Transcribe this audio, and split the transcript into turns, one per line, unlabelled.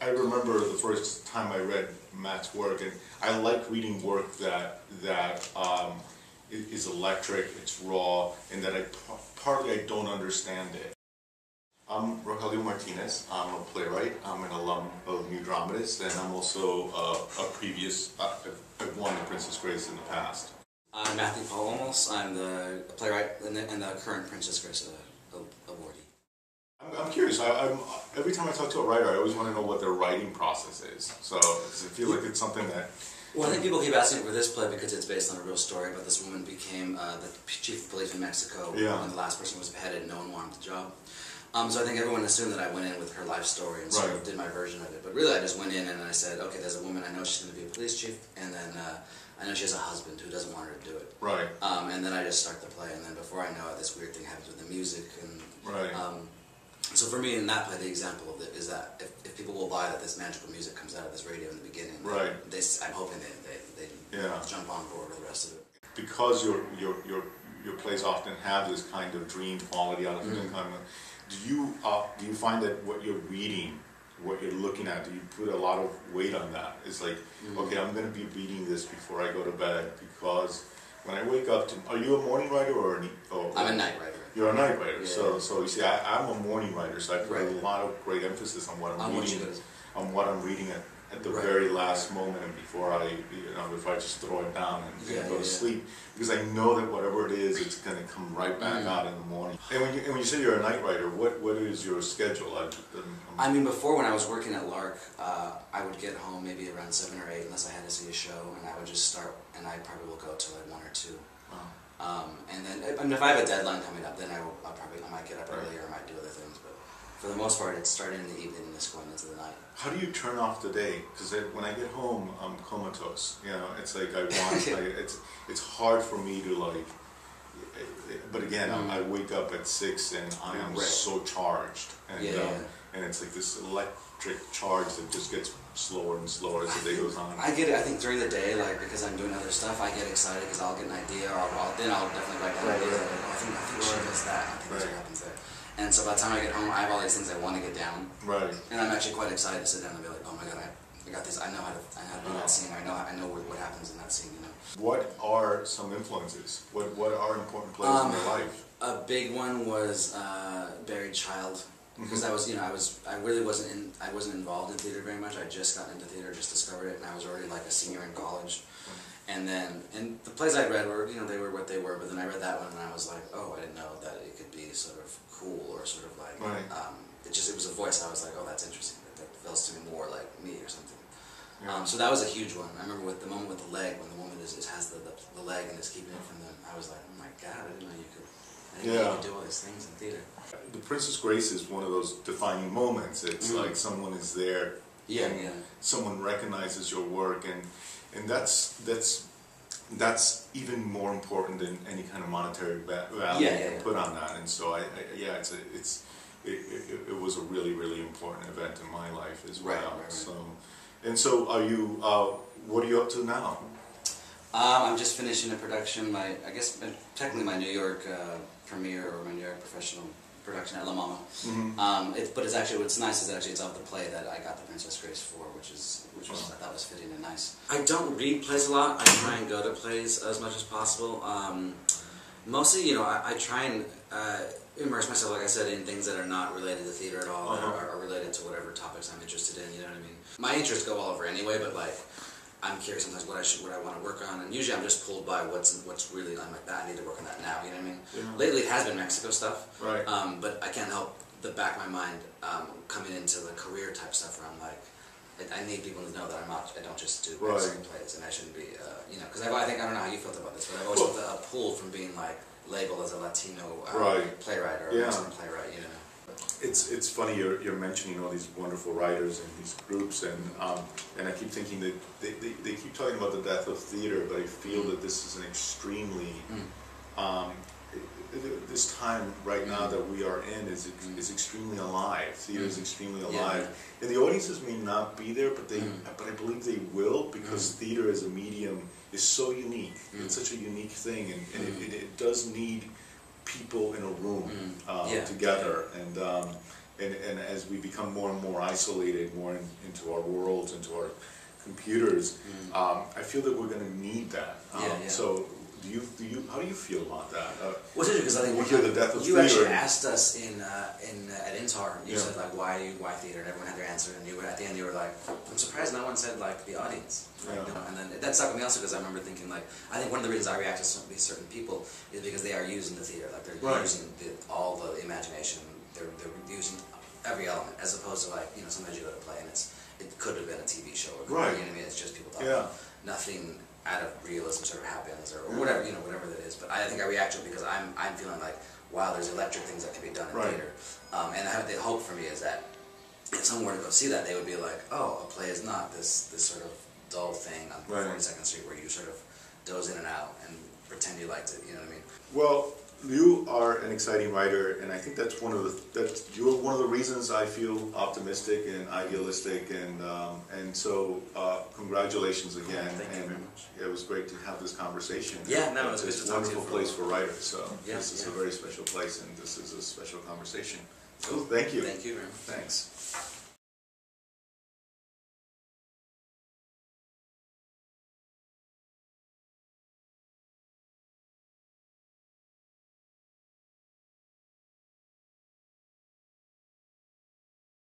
I remember the first time I read Matt's work, and I like reading work that is electric, it's raw, and that partly I don't understand it. I'm Rogelio Martinez. I'm a playwright. I'm an alum of New Dramatists, and I'm also I've won the Princess Grace in the past.
I'm Matthew Paul Olmos. I'm the playwright and the current Princess Grace awardee.
I'm curious. Every time I talk to a writer, I always want to know what their writing process is. So, does it feel like it's something that...
Well, I think people keep asking for this play because it's based on a real story, but this woman became the chief of police in Mexico when the last person was beheaded and no one wanted the job. So I think everyone assumed that I went in with her life story and sort of did my version of it. But really I just went in and I said, okay, there's a woman, I know she's going to be a police chief, and then I know she has a husband who doesn't want her to do it.
Right.
And then I just start the play, and then before I know it, this weird thing happens with the music. And so for me in that play, the example of it is that if people will buy that this magical music comes out of this radio in the beginning, I'm hoping they jump on board with the rest of it.
Because your plays often have this kind of dream quality out of it, do you find that what you're reading, what you're looking at, do you put a lot of weight on that? It's like, okay, I'm going to be reading this before I go to bed because when I wake up, are you a morning writer or
I'm a night writer.
You're a night writer, so you see, I'm a morning writer, so I put a lot of great emphasis on what I'm reading, at the very last moment and before I just throw it down and go to sleep, because I know that whatever it is, it's going to come right back out in the morning. And when you say you're a night writer, what is your schedule?
I mean, before when I was working at Lark, I would get home maybe around 7 or 8 unless I had to see a show, and I would just start, and I probably will go till like 1 or 2. And then if I have a deadline coming up, then I might get up earlier, I might do other things, but for the most part, it's starting in the evening and it's going into the night.
How do you turn off the day? Because when I get home, I'm comatose. You know, it's like it's hard for me to but again, I wake up at 6 and I am so charged, and it's like this electric charge that just gets slower and slower as the day goes on.
I get it. I think during the day, because I'm doing other stuff, I get excited because I'll get an idea, or then I'll definitely write down ideas. I think she does that. I think that's what happens there. And so by the time I get home, I have all these things I want to get down. Right. And I'm actually quite excited to sit down and be like, oh my god, I got this. I know how to do that scene. I know what happens in that scene. You know. What
are some influences? What are important plays in your life?
A big one was Buried Child. Because I wasn't involved in theater very much. I just got into theater, just discovered it, and I was already like a senior in college. And the plays I read were, they were what they were, but then I read that one and I was like, oh, I didn't know that it could be sort of cool or sort of like, it was a voice. I was like, oh, that's interesting. That feels to me more like me or something. So that was a huge one. I remember with the moment with the leg, when the woman has the leg and is keeping it from them, I was like, oh my god, I didn't know you could. I didn't know you could do all these things in theater.
The Princess Grace is one of those defining moments. It's like someone is there, someone recognizes your work, and that's even more important than any kind of monetary value you put on that. And so it was a really, really important event in my life as well. So are you? What are you up to now?
I'm just finishing a production. Technically my New York premiere or my New York professional production at La Mama. But what's nice is that it's of the play that I got the Princess Grace for, which I thought was fitting and nice. I don't read plays a lot. I try and go to plays as much as possible. Mostly, I try and immerse myself, like I said, in things that are not related to theater at all, that are related to whatever topics I'm interested in. You know what I mean? My interests go all over anyway, but I'm curious sometimes what I want to work on, and usually I'm just pulled by what's really, I'm like, I need to work on that now, you know what I mean? Yeah. Lately it has been Mexico stuff, but I can't help the back of my mind coming into the career type stuff where I'm like, I need people to know that I don't just do Mexican plays, and I shouldn't be, because I don't know how you felt about this, but I've always felt a pull from being labeled as a Latino playwright or a Mexican playwright,
It's funny you're mentioning all these wonderful writers and these groups, and I keep thinking that they keep talking about the death of theater, but I feel that this is an extremely this time right now that we are in is extremely alive. Theater is extremely alive, and the audiences may not be there, but I believe they will, because theater as a medium is so unique. It's such a unique thing, and it does need people in a room together, and as we become more and more isolated, more into our worlds, into our computers, I feel that we're going to need that. So, how do you feel about that?
Well, it's because I think you actually asked us at Intar. You said like, why theater? And everyone had their answer, and at the end you were like, I'm surprised no one said like the audience. Right? You know? And then that stuck with me also because I remember thinking like, I think one of the reasons I react to these certain people is because they are using the theater, like they're using all the imagination. They're using every element, as opposed to like, sometimes you go to play and it could have been a TV show, or you know what I mean? It's just people talking, nothing out of realism sort of happens, or whatever, whatever that is. But I think I react to it because I'm feeling like, wow, there's electric things that can be done in theater. And the hope for me is that if someone were to go see that, they would be like, oh, a play is not this sort of dull thing on 42nd Street where you sort of doze in and out and pretend you liked it, you know what I mean?
Well, you are an exciting writer, and I think you're one of the reasons I feel optimistic and idealistic, and so congratulations again.
Thank you very much.
It was great to have this conversation.
Yeah, no, it's
a wonderful place for writers. So this is a very special place, and this is a special conversation. So thank you.
Thank you very much.
Thanks.